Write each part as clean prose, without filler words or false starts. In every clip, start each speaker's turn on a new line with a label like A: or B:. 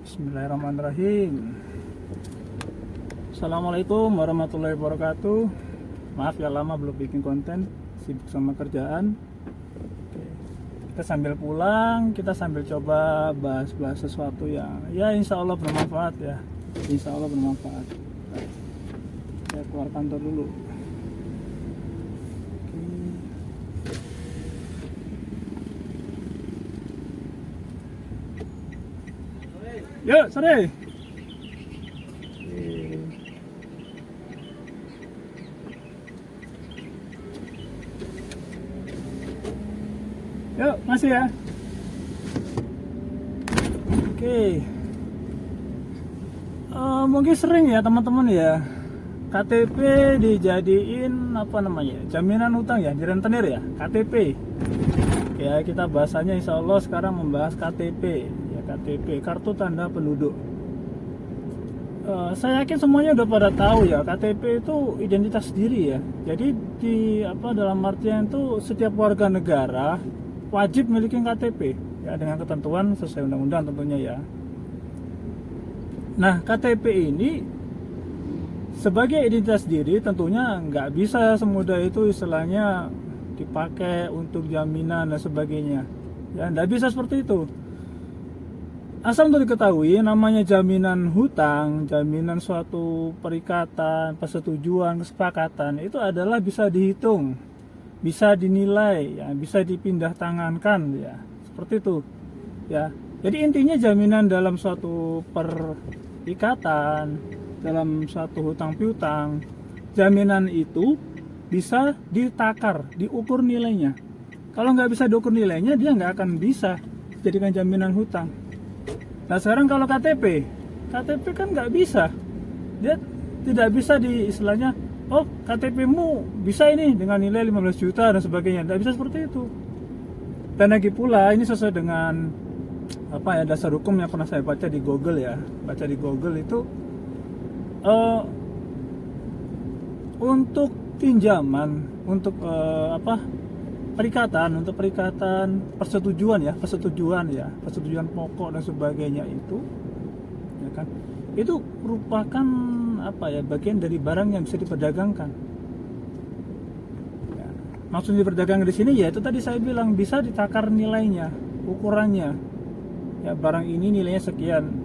A: Bismillahirrahmanirrahim. Assalamualaikum warahmatullahi wabarakatuh. Maaf ya lama belum bikin konten, sibuk sama kerjaan. Oke. Kita sambil pulang, kita sambil coba bahas-bahas sesuatu yang ya insya Allah bermanfaat ya. Insya Allah bermanfaat. Saya keluar kantor dulu. Yuk, sore. Yuk, masih ya. Oke. Mungkin sering ya teman-teman ya. KTP dijadiin apa namanya? Jaminan utang ya, direntenir ya, KTP. Ya, kita bahasanya insya Allah sekarang membahas KTP. KTP, kartu tanda penduduk. Saya yakin semuanya udah pada tahu ya, KTP itu identitas diri ya. Jadi dalam artian itu setiap warga negara wajib memiliki KTP ya, dengan ketentuan sesuai undang-undang tentunya ya. Nah, KTP ini sebagai identitas diri tentunya nggak bisa semudah itu istilahnya dipakai untuk jaminan dan sebagainya. Ya, nggak bisa seperti itu. Asal untuk diketahui, namanya jaminan hutang, jaminan suatu perikatan, persetujuan, kesepakatan itu adalah bisa dihitung, bisa dinilai, ya, bisa dipindah tangankan, ya, seperti itu, ya. Jadi intinya jaminan dalam suatu perikatan, dalam suatu hutang piutang, jaminan itu bisa ditakar, diukur nilainya. Kalau nggak bisa diukur nilainya, dia nggak akan bisa jadikan jaminan hutang. Nah sekarang kalau KTP kan nggak bisa, dia tidak bisa di istilahnya, oh KTP-mu bisa ini dengan nilai 15 juta dan sebagainya, tidak bisa seperti itu. Dan lagi pula ini sesuai dengan dasar hukum yang pernah saya baca di Google ya, itu untuk pinjaman, untuk perikatan persetujuan pokok dan sebagainya itu ya kan, itu merupakan bagian dari barang yang bisa diperdagangkan ya. Maksudnya diperdagangkan di sini ya itu tadi saya bilang bisa ditakar nilainya, ukurannya ya, barang ini nilainya sekian,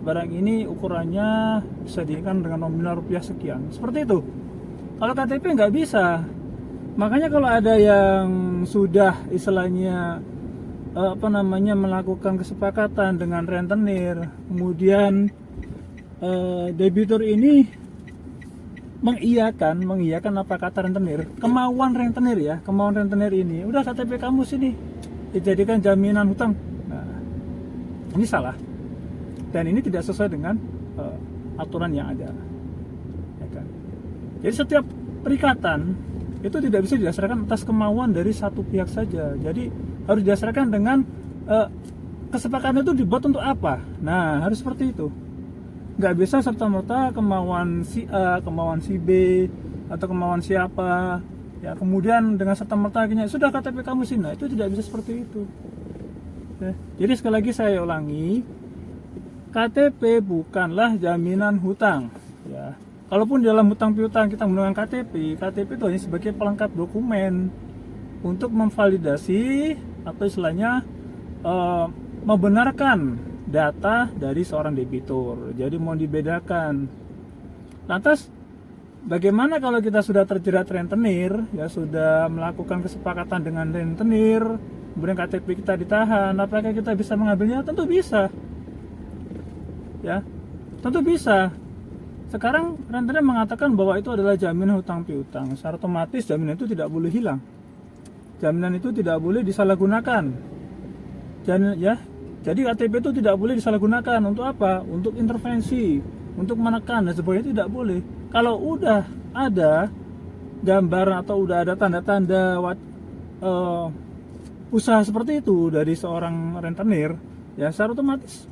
A: barang ini ukurannya bisa diikan dengan nominal rupiah sekian, seperti itu. Kalau KTP nggak bisa. Makanya kalau ada yang sudah istilahnya melakukan kesepakatan dengan rentenir, kemudian debitur ini mengiyakan apa kata rentenir, kemauan rentenir ini, udah KTP kamu sini dijadikan jaminan hutang. Nah, ini salah dan ini tidak sesuai dengan aturan yang ada, ya kan? Jadi setiap perikatan itu tidak bisa didasarkan atas kemauan dari satu pihak saja. Jadi harus didasarkan dengan kesepakatan itu dibuat untuk apa. Nah harus seperti itu. Nggak bisa serta-merta kemauan si A, kemauan si B, atau kemauan siapa ya, kemudian dengan serta-merta akhirnya sudah KTP kamu sini. Nah, itu tidak bisa seperti itu ya. Jadi sekali lagi saya ulangi, KTP bukanlah jaminan hutang ya. Kalaupun di dalam hutang piutang kita menggunakan KTP itu hanya sebagai pelengkap dokumen untuk memvalidasi atau istilahnya membenarkan data dari seorang debitur. Jadi mau dibedakan. Lantas bagaimana kalau kita sudah terjerat rentenir, ya sudah melakukan kesepakatan dengan rentenir, kemudian KTP kita ditahan, apakah kita bisa mengambilnya? Tentu bisa. Ya, tentu bisa. Sekarang rentenir mengatakan bahwa itu adalah jaminan hutang piutang. Secara otomatis jaminan itu tidak boleh hilang. Jaminan itu tidak boleh disalahgunakan. Jadi KTP itu tidak boleh disalahgunakan untuk apa? Untuk intervensi, untuk menekan dan sebagainya, tidak boleh. Kalau udah ada gambar atau udah ada tanda-tanda usaha seperti itu dari seorang rentenir, ya secara otomatis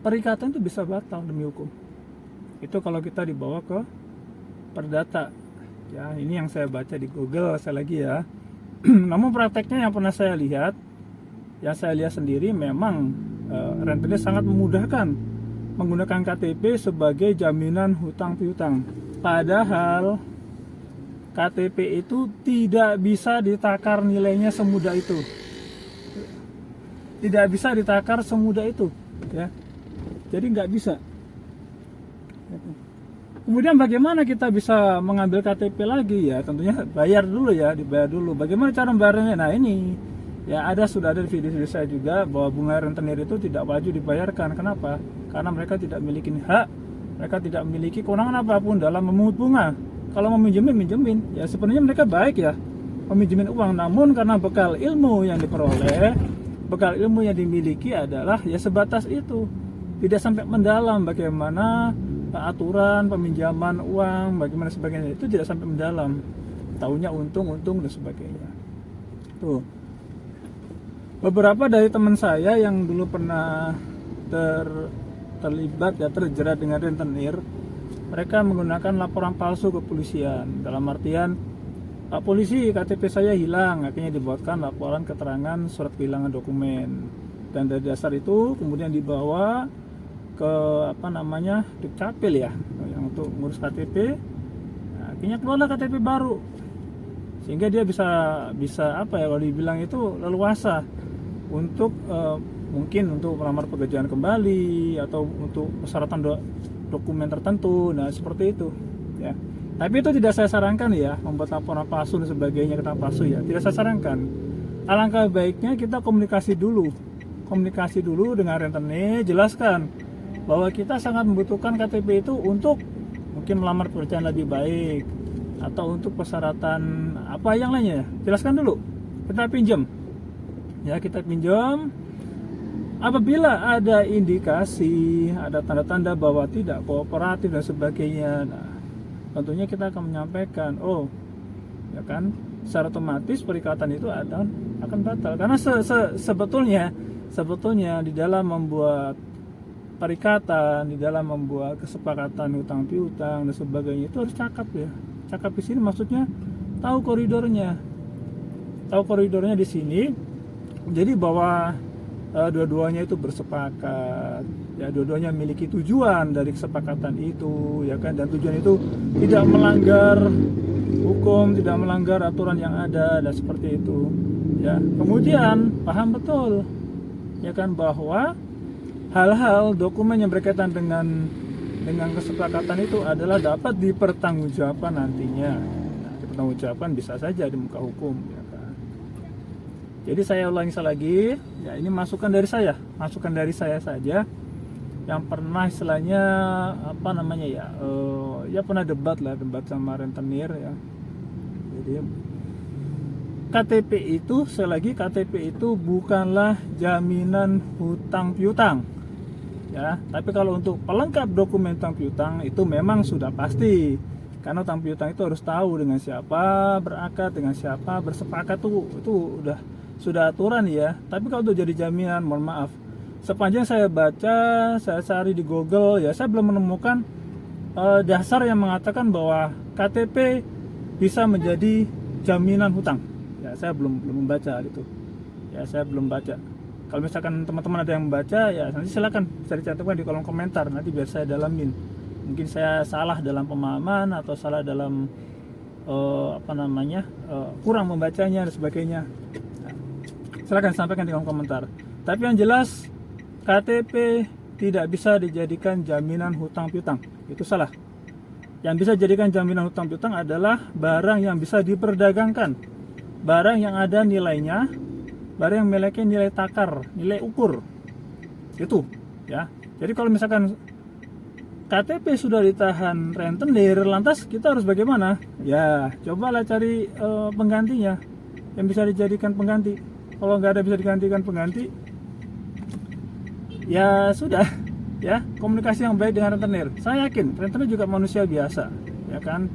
A: perikatan itu bisa batal demi hukum. Itu kalau kita dibawa ke perdata. Ya, ini yang saya baca di Google sekali lagi ya. Namun prakteknya yang pernah saya lihat, yang saya lihat sendiri memang rentenir sangat memudahkan menggunakan KTP sebagai jaminan hutang piutang. Padahal KTP itu tidak bisa ditakar nilainya semudah itu. Tidak bisa ditakar semudah itu, ya. Jadi nggak bisa. Kemudian bagaimana kita bisa mengambil KTP lagi, ya? Tentunya bayar dulu, ya, dibayar dulu. Bagaimana cara membayarnya? Nah, ini ya sudah ada di video saya juga bahwa bunga rentenir itu tidak wajib dibayarkan. Kenapa? Karena mereka tidak memiliki hak, mereka tidak memiliki kewenangan apapun dalam memungut bunga. Kalau mau minjemin, ya sebenarnya mereka baik, ya, meminjemin uang. Namun karena bekal ilmu yang diperoleh, bekal ilmu yang dimiliki adalah ya sebatas itu, tidak sampai mendalam bagaimana aturan peminjaman uang, bagaimana sebagainya, itu tidak sampai mendalam. Taunya untung dan sebagainya. Tuh, beberapa dari teman saya yang dulu pernah terlibat, ya, terjerat dengan rentenir, mereka menggunakan laporan palsu ke polisian. Dalam artian, Pak Polisi, KTP saya hilang, akhirnya dibuatkan laporan keterangan surat kehilangan dokumen. Dan dari dasar itu kemudian dibawa ke Dukcapil, ya, yang untuk ngurus KTP. Nah, akhirnya keluarlah KTP baru. Sehingga dia bisa kalau dibilang itu leluasa untuk mungkin untuk melamar pekerjaan kembali atau untuk persyaratan dokumen tertentu. Nah, seperti itu, ya. Tapi itu tidak saya sarankan, ya, membuat laporan palsu dan sebagainya, kata palsu, ya, tidak saya sarankan. Alangkah baiknya kita komunikasi dulu dengan rentenir, jelaskan bahwa kita sangat membutuhkan KTP itu untuk mungkin melamar pekerjaan lebih baik atau untuk persyaratan apa yang lainnya. Jelaskan dulu, kita pinjam, ya, kita pinjam. Apabila ada indikasi, ada tanda-tanda bahwa tidak kooperatif dan sebagainya, nah, tentunya kita akan menyampaikan, ya kan, secara otomatis perikatan itu akan batal. Karena sebetulnya di dalam membuat perikatan, di dalam membuat kesepakatan hutang piutang dan sebagainya itu harus cakap, ya. Cakap di sini maksudnya tahu koridornya di sini. Jadi bahwa dua-duanya itu bersepakat, ya, dua-duanya memiliki tujuan dari kesepakatan itu, ya kan, dan tujuan itu tidak melanggar hukum, tidak melanggar aturan yang ada, dan seperti itu, ya. Kemudian paham betul, ya kan, bahwa hal-hal dokumen yang berkaitan dengan kesepakatan itu adalah dapat dipertanggungjawabkan nantinya. Nah, dipertanggungjawabkan bisa saja di muka hukum, ya kan. Jadi saya ulangi lagi, ya, ini masukan dari saya saja yang pernah istilahnya pernah debat sama rentenir, ya. Jadi KTP itu bukanlah jaminan hutang piutang, ya. Tapi kalau untuk pelengkap dokumen hutang piutang itu memang sudah pasti, karena hutang piutang itu harus tahu dengan siapa berakad, dengan siapa bersepakat, itu sudah aturan, ya. Tapi kalau untuk jadi jaminan, mohon maaf, sepanjang saya baca, saya cari di Google, ya, saya belum menemukan dasar yang mengatakan bahwa KTP bisa menjadi jaminan hutang. Ya, saya belum membaca itu. Ya, saya belum baca. Kalau misalkan teman-teman ada yang membaca, ya, nanti silakan bisa dicantumkan di kolom komentar, nanti biar saya dalamin. Mungkin saya salah dalam pemahaman atau salah dalam kurang membacanya dan sebagainya. Silakan sampaikan di kolom komentar. Tapi yang jelas KTP tidak bisa dijadikan jaminan hutang piutang. Itu salah. Yang bisa dijadikan jaminan hutang piutang adalah barang yang bisa diperdagangkan, barang yang ada nilainya, barang yang memiliki nilai takar, nilai ukur. Itu, ya. Jadi kalau misalkan KTP sudah ditahan rentenir, lantas kita harus bagaimana? Ya, cobalah cari penggantinya yang bisa dijadikan pengganti. Kalau nggak ada bisa digantikan pengganti, ya sudah, ya, komunikasi yang baik dengan rentenir. Saya yakin rentenir juga manusia biasa, ya kan.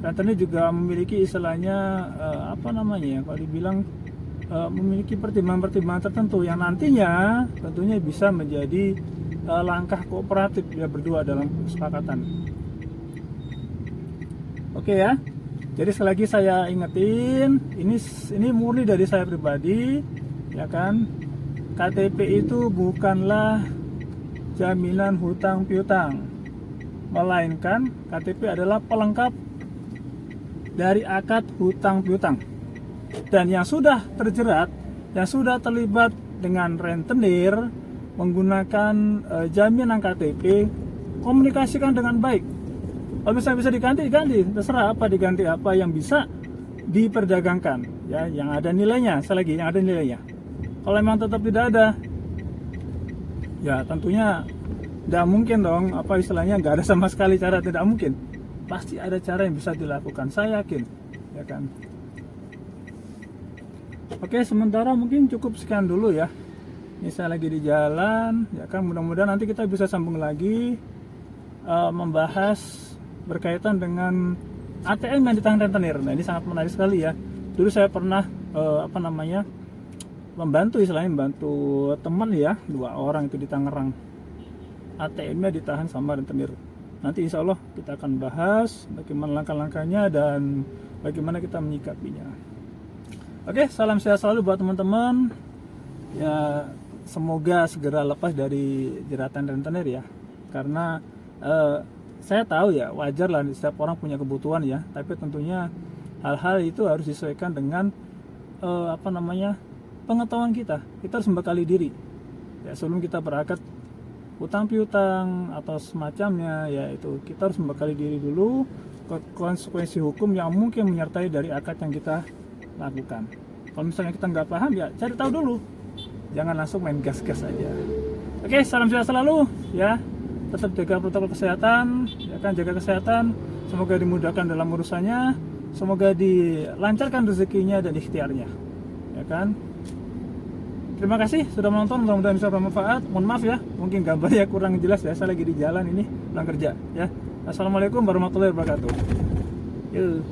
A: Rentenir juga memiliki istilahnya kalau dibilang memiliki pertimbangan-pertimbangan tertentu yang nantinya tentunya bisa menjadi langkah kooperatif, ya, berdua dalam kesepakatan. Oke, ya. Jadi sekali lagi saya ingetin, ini murni dari saya pribadi, ya kan. KTP itu bukanlah jaminan hutang piutang, melainkan KTP adalah pelengkap dari akad hutang piutang. Dan yang sudah terjerat, yang sudah terlibat dengan rentenir menggunakan jaminan KTP, komunikasikan dengan baik. Kalau misalnya bisa diganti, terserah apa diganti, apa yang bisa diperdagangkan, ya, yang ada nilainya. Sekali lagi, yang ada nilainya. Kalau memang tetap tidak ada, ya tentunya tidak mungkin dong, apa istilahnya, nggak ada sama sekali cara, tidak mungkin. Pasti ada cara yang bisa dilakukan, saya yakin, ya kan. Oke, sementara mungkin cukup sekian dulu ya. Ini saya lagi di jalan, ya kan. Mudah-mudahan nanti kita bisa sambung lagi membahas berkaitan dengan ATM yang ditahan rentenir. Nah, ini sangat menarik sekali ya. Dulu saya pernah membantu teman ya, 2 orang itu di Tangerang. ATM-nya ditahan sama rentenir. Nanti insya Allah kita akan bahas bagaimana langkah-langkahnya dan bagaimana kita menyikapinya. Oke, salam sehat selalu buat teman-teman. Ya, semoga segera lepas dari jeratan rentenir ya. Karena saya tahu ya, wajar lah setiap orang punya kebutuhan ya. Tapi tentunya hal-hal itu harus disesuaikan dengan pengetahuan kita. Kita harus membekali diri ya, sebelum kita berakad hutang piutang atau semacamnya, ya itu kita harus membekali diri dulu ke konsekuensi hukum yang mungkin menyertai dari akad yang kita lakukan. Kalau misalnya kita nggak paham, ya cari tahu dulu, jangan langsung main gas-gas aja. Oke, salam sehat selalu ya, tetap jaga protokol kesehatan, ya kan, jaga kesehatan, semoga dimudahkan dalam urusannya, semoga dilancarkan rezekinya dan ikhtiarnya, ya kan. Terima kasih sudah menonton, mudah-mudahan bisa bermanfaat. Mohon maaf ya, mungkin gambarnya kurang jelas ya, saya lagi di jalan ini, pulang kerja ya. Assalamualaikum warahmatullahi wabarakatuh. Yuk.